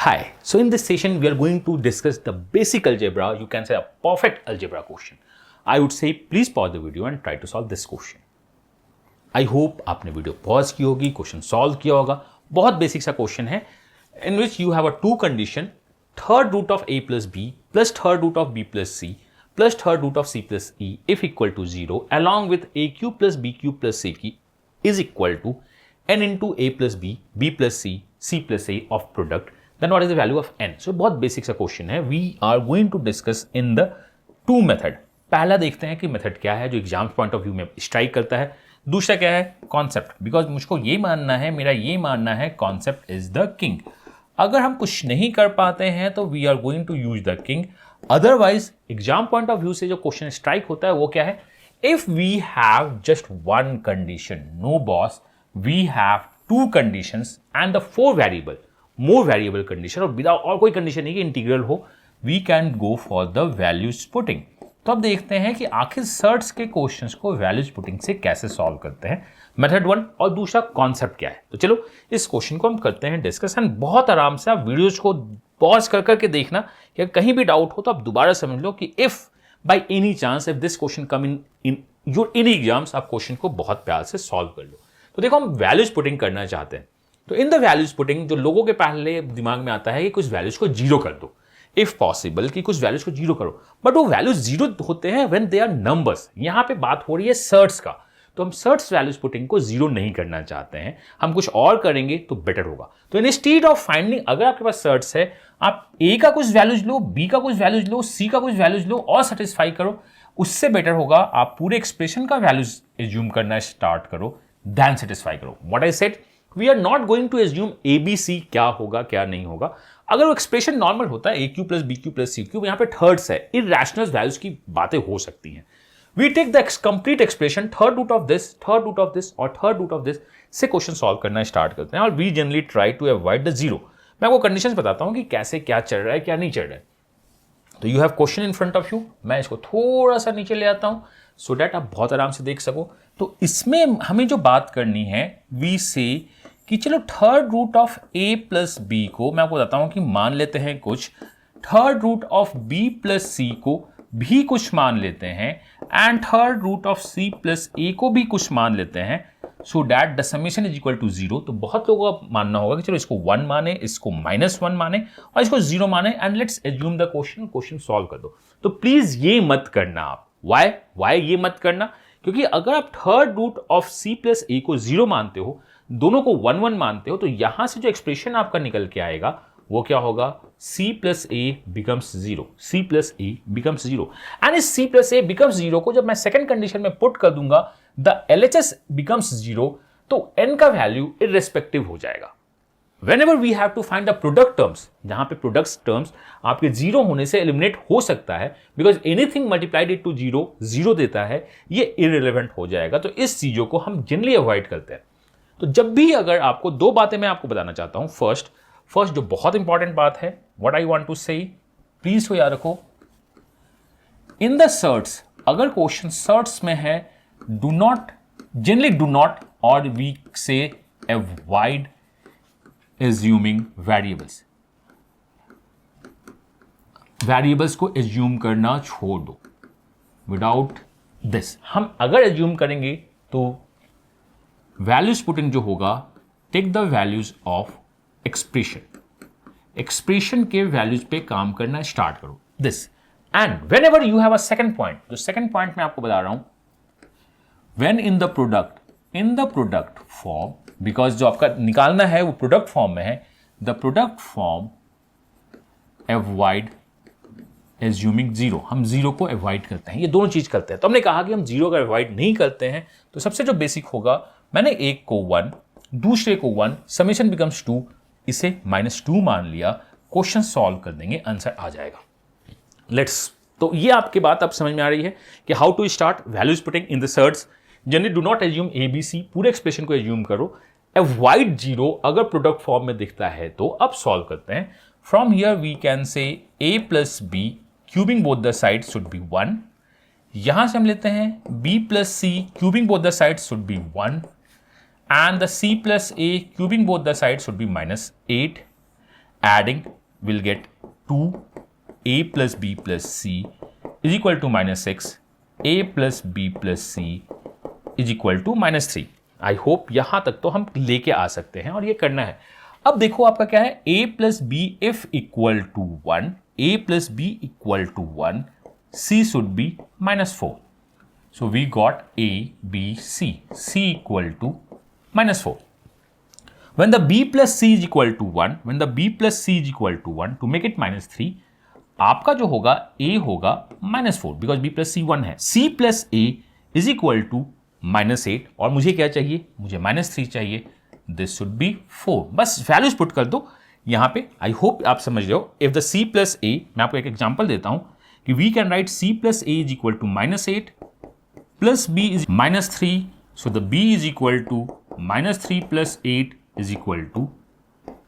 Hi, so in this session we are going to discuss the basic algebra, you can say a perfect algebra question. I would say please pause the video and try to solve this question. I hope आपने video pause की होगी, question solve किया होगा. बहुत basic सा question है in which you have a two condition, third root of a plus b plus third root of b plus c plus third root of c plus e if equal to 0 along with a cube plus b cube plus c is equal to n into a plus b, b plus c, c plus a of product. Then what is the value of n? So बहुत basic सा question है. We are going to discuss in the two method. पहला देखते हैं कि method क्या है जो एग्जाम पॉइंट ऑफ व्यू में स्ट्राइक करता है. दूसरा क्या है? कॉन्सेप्ट. बिकॉज मुझको ये मानना है, मेरा ये मानना है कॉन्सेप्ट इज द किंग. अगर हम कुछ नहीं कर पाते हैं तो we are going to use the king. Otherwise exam point of view से जो क्वेश्चन स्ट्राइक होता है वो क्या है? If we have just one condition, no boss, we have two conditions and the four variable, more variable condition, और without और कोई कंडीशन नहीं कि इंटीग्रल हो, we can go for the values putting. तो अब देखते हैं कि आखिर सर्ट्स के क्वेश्चंस को वैल्यूज पुटिंग से कैसे सॉल्व करते हैं. मेथड वन और दूसरा कॉन्सेप्ट क्या है. तो चलो इस क्वेश्चन को हम करते हैं डिस्कशन. बहुत आराम से आप वीडियोज को पॉज कर करके देखना कि कहीं भी डाउट हो तो आप दोबारा समझ लो कि if by any chance if this question come in your any exams, आप क्वेश्चन को बहुत प्यार से सॉल्व कर लो. तो देखो हम वैल्यूज पुटिंग करना चाहते हैं. तो इन द वैल्यूज पुटिंग जो लोगों के पहले दिमाग में आता है कि कुछ वैल्यूज को जीरो कर दो, इफ पॉसिबल कि कुछ वैल्यूज को जीरो करो, बट वो वैल्यूज जीरो होते हैं व्हेन दे आर नंबर्स. यहां पे बात हो रही है सर्ट्स का, तो हम सर्ट्स वैल्यूज पुटिंग को जीरो नहीं करना चाहते हैं, हम कुछ और करेंगे तो बेटर होगा. तो इंस्टेड ऑफ फाइंडिंग, अगर आपके पास सर्ट्स है, आप ए का कुछ वैल्यूज लो, बी का कुछ वैल्यूज लो, सी का कुछ वैल्यूज लो और सेटिस्फाई करो. उससे बेटर होगा आप पूरे एक्सप्रेशन का वैल्यूज एज्यूम करना स्टार्ट करो, देन सेटिस्फाई करो. What I said, we are not going to assume a b c क्या होगा क्या नहीं होगा. अगर वो एक्सप्रेशन नॉर्मल होता है A cube plus B cube plus C cube, यहाँ पे थर्ड्स है, इरैशनल वैल्यूज की बातें हो सकती हैं. We take the complete expression, third root of this, third root of this और थर्ड रूट ऑफ दिस से क्वेश्चन सॉल्व करना स्टार्ट करते हैं. और we generally try to avoid the zero. मैं आपको कंडीशंस बताता हूं कि कैसे क्या चल रहा है क्या नहीं चल रहा है. तो you have question in front of you. मैं इसको थोड़ा सा नीचे ले आता हूं सो दैट आप बहुत आराम से देख सको. तो इसमें हमें जो बात करनी है, वी से कि चलो third root of a plus b को मैं आपको बताता हूं कि मान लेते हैं कुछ, third root of B plus C को भी कुछ मान लेते हैं, and third root of C plus A को भी कुछ मान लेते हैं, so that the summation is equal to zero. तो बहुत लोगों का मानना होगा कि चलो इसको 1 माने, इसको -1 माने और इसको 0 माने, and let's assume the question solve कर दो. तो प्लीज ये मत करना आप. वाई ये मत करना? क्योंकि अगर आप third root of C plus A को 0 मानते हो, दोनों को 1 मानते हो, तो यहां से जो एक्सप्रेशन आपका निकल के आएगा वो क्या होगा? c plus A becomes 0, c plus A becomes 0. And इस c प्लस ए बिकम्स 0 को जब मैं सेकंड कंडीशन में पुट कर दूंगा, द LHS बिकम्स 0, तो n का वैल्यू इररिस्पेक्टिव हो जाएगा. Whenever we have to find the product terms, जहां पे प्रोडक्ट टर्म्स आपके 0 होने से एलिमिनेट हो सकता है, because anything multiplied it to 0 देता है, ये इररिलेवेंट हो जाएगा. तो इस चीजों को हम जनरली अवॉइड करते हैं. तो जब भी अगर आपको दो बातें मैं आपको बताना चाहता हूं. फर्स्ट जो बहुत इंपॉर्टेंट बात है, व्हाट आई वांट टू से, प्लीज तो याद रखो, इन द सर्ट्स, अगर क्वेश्चन सर्ट्स में है, जनरली डू नॉट और वी से अवॉइड एज्यूमिंग वेरिएबल्स. वेरिएबल्स को एज्यूम करना छोड़ दो. विदाउट दिस हम अगर एज्यूम करेंगे तो वैल्यूज पुटिंग जो होगा, take the values of expression के वैल्यूज पे काम करना स्टार्ट करो. This and whenever you have a second point, जो सेकेंड पॉइंट मैं आपको बता रहा हूं, when in the product form, because जो आपका निकालना है वो प्रोडक्ट फॉर्म में है, the product form avoid assuming 0. हम 0 को अवॉइड करते हैं, ये दोनों चीज करते हैं. तो हमने कहा कि हम 0 का अवॉइड नहीं करते हैं. तो सबसे जो बेसिक होगा, मैंने एक को 1, दूसरे को 1, समेशन बिकम्स 2, इसे -2 मान लिया, क्वेश्चन सॉल्व कर देंगे, आंसर आ जाएगा. लेट्स, तो ये आपकी बात अब समझ में आ रही है कि how to start values putting in the surds. Generally do not assume a b c, पूरे एक्सप्रेशन को एज्यूम करो, अवॉइड 0 अगर प्रोडक्ट फॉर्म में दिखता है तो. अब सॉल्व करते हैं. From here we can say a plus b cubing both the sides should be 1. यहां से हम लेते हैं b plus c cubing both the sides should be 1, and the c plus a cubing both the sides should be -8, adding will get 2a plus b plus c is equal to -6, a plus b plus c is equal to -3. I hope यहां तक तो हम लेके आ सकते हैं और ये करना है. अब देखो आपका क्या है, a plus b if equal to 1, a plus b equal to 1, c should be -4. So we got a, b, c equal to -4. When the b plus c is equal to 1, when the b plus c is equal to 1, to make it -3, आपका जो होगा a होगा -4 because b plus c 1 है. c plus a is equal to -8 और मुझे क्या चाहिए, मुझे -3 चाहिए. This should be 4. बस वैल्यूज पुट कर दो यहां पे. आई होप आप समझ रहे हो. If the c plus a, मैं आपको एक एग्जांपल देता हूं कि we can write c plus a is equal to -8 plus b is -3. So the b is equal to -3 plus 8 is equal to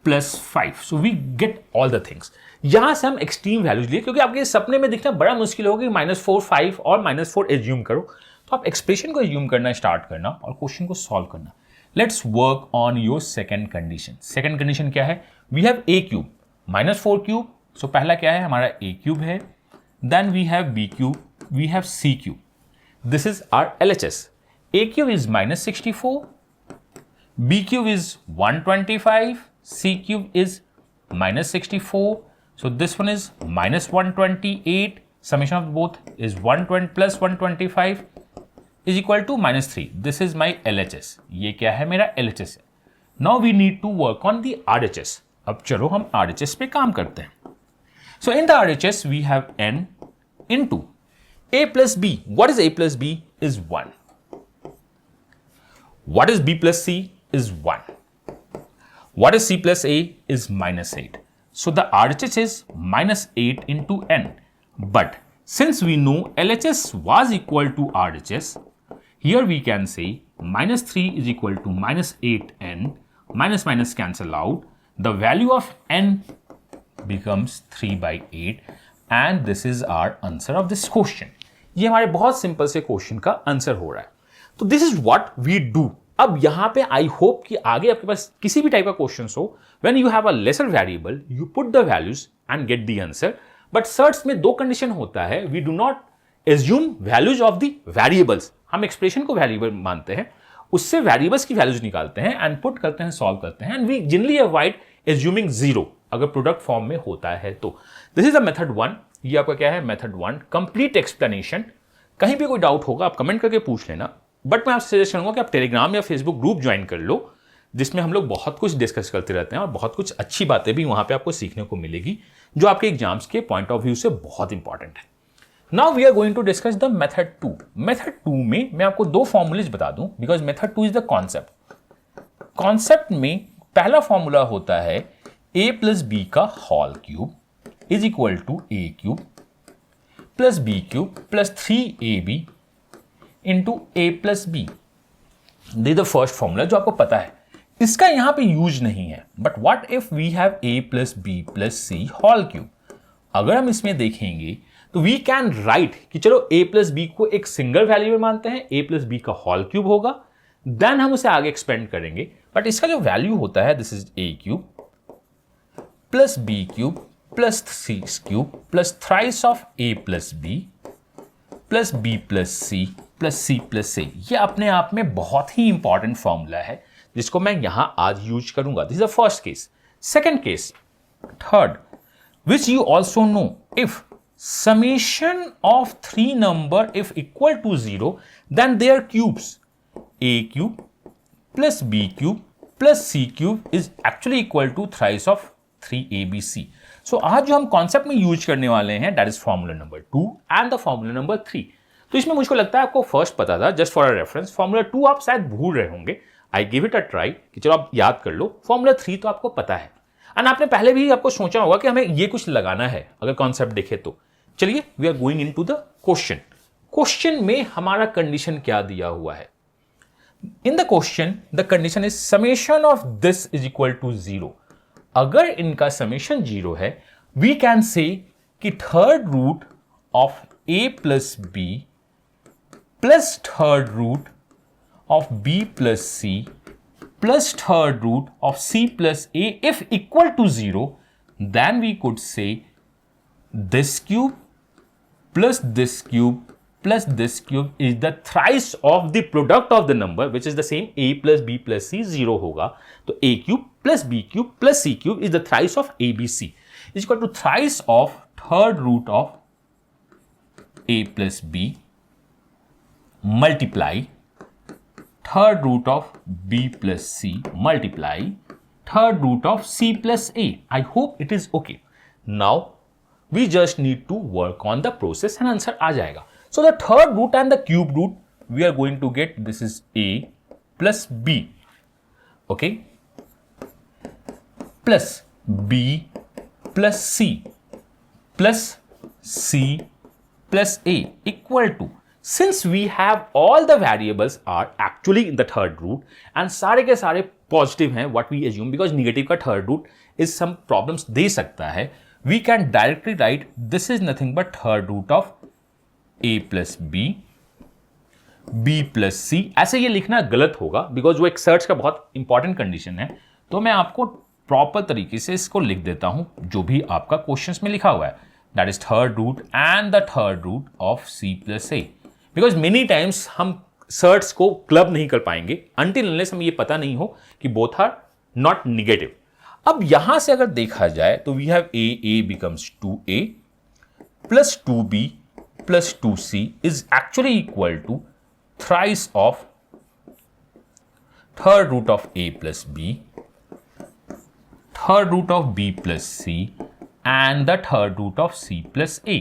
+5. So we get all the things. यहां से हम extreme values लिए क्योंकि आपके सपने में दिखना बड़ा मुश्किल होगा कि -4, 5 और -4 एज्यूम करो. तो आप एक्सप्रेशन को एज्यूम करना स्टार्ट करना और क्वेश्चन को सॉल्व करना. Let's work on your second condition. Second condition क्या है, we have a cube -4 cube. So पहला क्या है, हमारा a क्यूब है. Then we have b cube, we have c cube. This is our LHS. a cube is -64, b cube is 125, c cube is -64. So this one is -128. Summation of both is 120 plus 125 is equal to -3. This is my LHS. ये क्या है, मेरा LHS है. Now we need to work on the RHS. अब चलो हम RHS पे काम करते हैं. So in the RHS we have n into a plus b. What is a plus b? Is 1. What is b plus c? Is 1. What is c plus a? Is -8. So the RHS is -8 into n. But since we know LHS was equal to RHS, here we can say -3 is equal to -8n, minus cancel out. The value of n becomes 3/8 and this is our answer of this question. ये हमारे बहुत simple से question का answer हो रहा है. तो this is what we do. अब यहां पे आई होप कि आगे आपके पास किसी भी टाइप का क्वेश्चन हो, when you have a lesser variable you put the values and get the answer. But search में 2 कंडीशन होता है. We do not assume values of the variables. हम एक्सप्रेशन को वेरिएबल मानते हैं, उससे वेरिएबल्स की वैल्यूज निकालते हैं एंड पुट करते हैं, सॉल्व करते हैं. And we generally avoid assuming 0 अगर प्रोडक्ट फॉर्म में होता है तो. This is the method 1. ये आपका क्या है, मेथड 1. Complete explanation. कहीं भी कोई डाउट होगा आप कमेंट करके पूछ लेना. बट मैं आपसे सजेस्ट करूंगा कि आप टेलीग्राम या फेसबुक ग्रुप ज्वाइन कर लो, जिसमें हम लोग बहुत कुछ डिस्कस करते रहते हैं और बहुत कुछ अच्छी बातें भी वहां पे आपको सीखने को मिलेगी जो आपके एग्जाम्स के पॉइंट ऑफ व्यू से बहुत इंपॉर्टेंट है. Now we are going to discuss the method 2. Method 2 में मैं आपको 2 फॉर्मूलेज बता दूं because method 2 is the concept. Concept में पहला फॉर्मूला होता है a प्लस बी का whole cube is equal to a cube plus B cube plus 3ab into a plus b. This the first formula जो आपको पता है. इसका यहां पे यूज नहीं है. But what if we have a plus B plus C whole cube. अगर हम इसमें देखेंगे तो वी कैन राइट कि चलो a प्लस बी को एक सिंगल वैल्यू में मानते हैं, a प्लस बी का होल क्यूब होगा, देन हम उसे आगे एक्सपेंड करेंगे. बट इसका जो वैल्यू होता है this is a cube plus B cube plus C cube plus thrice of a plus B plus B plus C plus C plus A. ये अपने आप में बहुत ही इंपॉर्टेंट फॉर्मूला है जिसको मैं यहां आज यूज करूंगा. This is the first case. Second case, third, which you also know if summation of 3 number if equal to 0 then their cubes a cube plus b cube plus c cube is actually equal to thrice of 3abc. So आज जो हम concept में use करने वाले हैं that is formula number 2 and the formula number 3. तो इसमें मुझको लगता है आपको फर्स्ट पता था, just for a reference. Formula 2 आप शायद भूल रहे होंगे. I give it a try कि चलो आप याद कर लो. फॉर्मूला 3 तो आपको पता है एंड आपने पहले भी आपको सोचा होगा कि हमें ये कुछ लगाना है अगर कॉन्सेप्ट देखे तो. चलिए we are going into the question. Question में हमारा कंडीशन क्या दिया हुआ है. In the question the condition is summation of this is equal to 0. अगर इनका समेशन 0 है वी कैन से कि third root of a plus B plus third root of b plus c plus third root of c plus a if equal to 0 then we could say this cube plus this cube plus this cube is the thrice of the product of the number which is the same a plus b plus c 0 होगा. तो a cube plus b cube plus c cube is the thrice of abc is equal to thrice of third root of a plus b multiply third root of b plus c multiply third root of c plus a. I hope it is okay. Now we just need to work on the process and answer आ जाएगा. So the third root and the cube root we are going to get, this is a plus b, okay, plus b plus c plus c plus a equal to, since we have all the variables are actually in the third root and सारे के सारे positive हैं, what we assume, because negative का third root is some problems दे सकता है, we can directly write this is nothing but third root of a plus b, b plus c. ऐसे ये लिखना गलत होगा बिकॉज वो एक सर्च का बहुत इंपॉर्टेंट कंडीशन है. तो मैं आपको प्रॉपर तरीके से इसको लिख देता हूं जो भी आपका क्वेश्चंस में लिखा हुआ है. That is third root and the third root of c plus a. Because many times हम सर्ट्स को क्लब नहीं कर पाएंगे अनटिल अनलेस हमें ये पता नहीं हो कि बोथ आर नॉट निगेटिव. अब यहां से अगर देखा जाए तो we have a becomes 2a plus 2b plus 2c is actually equal to thrice of third root of a plus b, third root of b plus c and the third root of c plus a.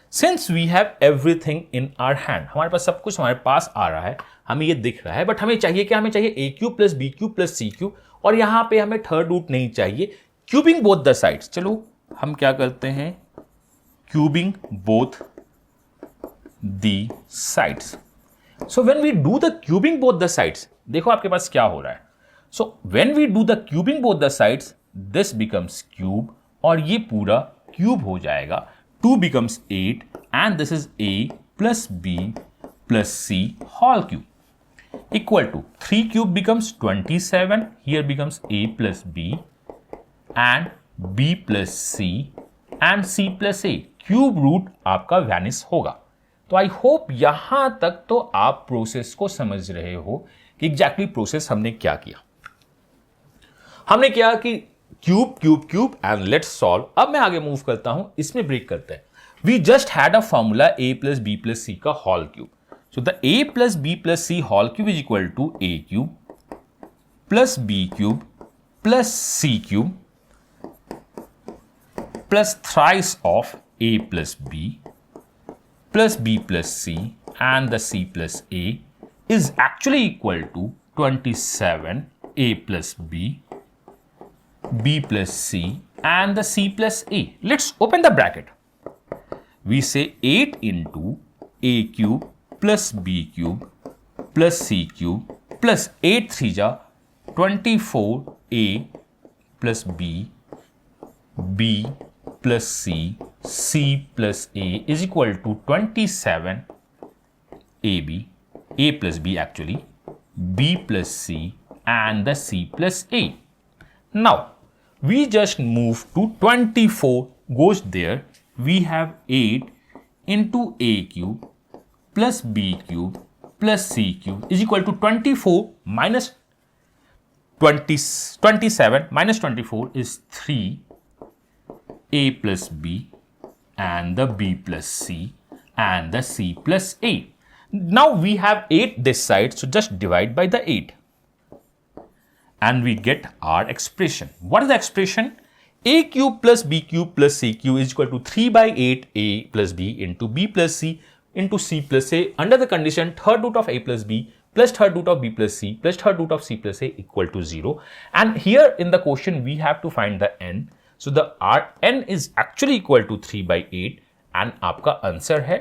Since we have everything in our hand, हमारे पास सब कुछ हमारे पास आ रहा है, हमें ये दिख रहा है, बट हमें चाहिए क्या? हमें चाहिए a cube plus b cube plus c cube और यहां पे हमें थर्ड रूट नहीं चाहिए. Cubing both the sides. चलो हम क्या करते हैं, cubing both the sides. So when we do the cubing both the sides, देखो आपके पास क्या हो रहा है. So when we do the cubing both the sides, this becomes cube और ये पूरा क्यूब हो जाएगा. 2 becomes 8 and this is a plus b plus c whole cube equal to 3 cube becomes 27. Here becomes a plus b and b plus c and c plus a. Cube root आपका vanish होगा. तो I hope यहां तक तो आप process को समझ रहे हो कि एग्जैक्टली प्रोसेस हमने क्या किया. हमने क्या कि cube cube cube and let's solve. अब मैं आगे मूव करता हूं, इसमें ब्रेक करते हैं. We just had a formula a plus B plus C का whole cube. So the a plus B plus C whole cube is equal to a cube plus B cube plus C cube plus thrice of a plus b plus b plus c and the c plus a is actually equal to 27 a plus b, b plus c and the c plus a. Let's open the bracket. We say 8 into a cube plus b cube plus c cube plus 8 3 ja 24 a plus b, b plus c, c plus a is equal to 27 ab, a plus b actually, b plus c and the c plus a. Now we just move to 24 goes there. We have 8 into a cube plus b cube plus c cube is equal to 24 minus 27 minus 24 is 3 a plus b and the b plus c and the c plus a. Now we have 8 this side, so just divide by the 8 and we get our expression. What is the expression? A cube plus b cube plus c cube is equal to 3 by 8 a plus b into b plus c into c plus a under the condition third root of a plus b plus third root of b plus c plus third root of c plus a equal to 0. And here in the question we have to find the n. So the Rn is actually equal to 3 by 8 and आपका answer है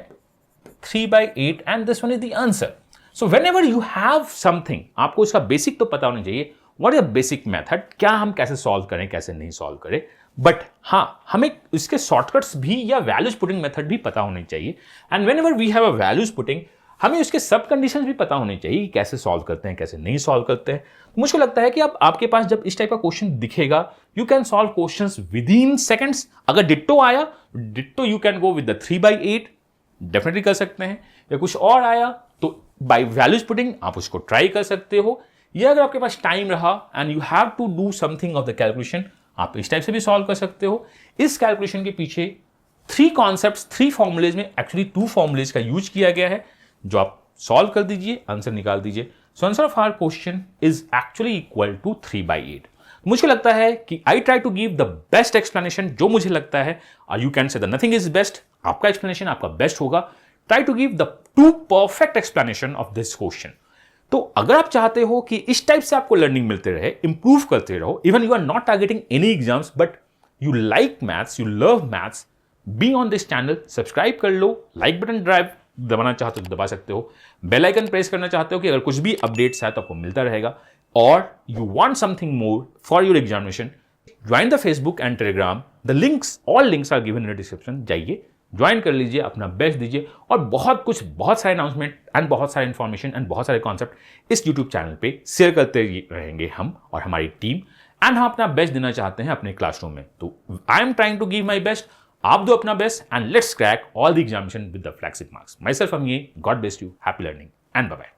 3 by 8 and this one is the answer. So whenever you have something, आपको इसका basic तो पता होना चाहिए. What is the basic method? क्या हम कैसे सॉल्व करें, कैसे नहीं सॉल्व करें. बट हाँ, हमें इसके शॉर्टकट्स भी या वैल्यूज पुटिंग मेथड भी पता होनी चाहिए. And whenever we have a values putting, हमें उसके सब कंडीशंस भी पता होने चाहिए कि कैसे सॉल्व करते हैं, कैसे नहीं सॉल्व करते हैं। मुझे लगता है कि अब आपके पास जब इस टाइप का क्वेश्चन दिखेगा, you can solve questions with in seconds. अगर डिट्टो आया, ditto you can go with the 3/8, definitely कर सकते हैं। या कुछ और आया तो बाय वैल्यूज पुटिंग आप उसको ट्राई कर सकते हो। या अगर आपके पास टाइम रहा and you have to do something of the calculation, आप इस टाइप से भी सॉल्व कर सकते हो। इस कैलकुलेशन के पीछे 3 कॉन्सेप्ट्स, 3 फॉर्मुलेज में एक्चुअली 2 फॉर्मुलेज का यूज किया गया है, जो आप सॉल्व कर दीजिए, आंसर निकाल दीजिए। So answer of our question is actually equal to 3/8। मुझे लगता है कि I try to give the best explanation जो मुझे लगता है। You can say the nothing is best, आपका एक्सप्लेनेशन आपका बेस्ट होगा। Try to give the 2 perfect explanation of this question. तो अगर आप चाहते हो कि इस टाइप से आपको लर्निंग मिलते रहे, इंप्रूव करते रहो, even you are not targeting any exams but you like maths, you love maths, be on this channel, subscribe कर लो, लाइक बटन ड्राइव दबाना चाहते हो तो दबा सकते हो, बेल आइकन प्रेस करना चाहते हो कि अगर कुछ भी अपडेट्स है तो आपको मिलता रहेगा। और you want something more for your examination, join the Facebook and Telegram, the links, all links are given in the description. जाइए, ज्वाइन कर लीजिए, अपना बेस्ट दीजिए और बहुत कुछ, बहुत सारे अनाउंसमेंट एंड बहुत सारे इंफॉर्मेशन एंड बहुत सारे कॉन्सेप्ट इस यूट्यूब चैनल पे शेयर करते रहेंगे हम और हमारी टीम। एंड हम अपना बेस्ट देना चाहते हैं अपने क्लासरूम में, तो I am trying to give my best. आप दो अपना best and let's crack all the examination with the flagship marks. Myself Amir, God bless you, happy learning and bye bye.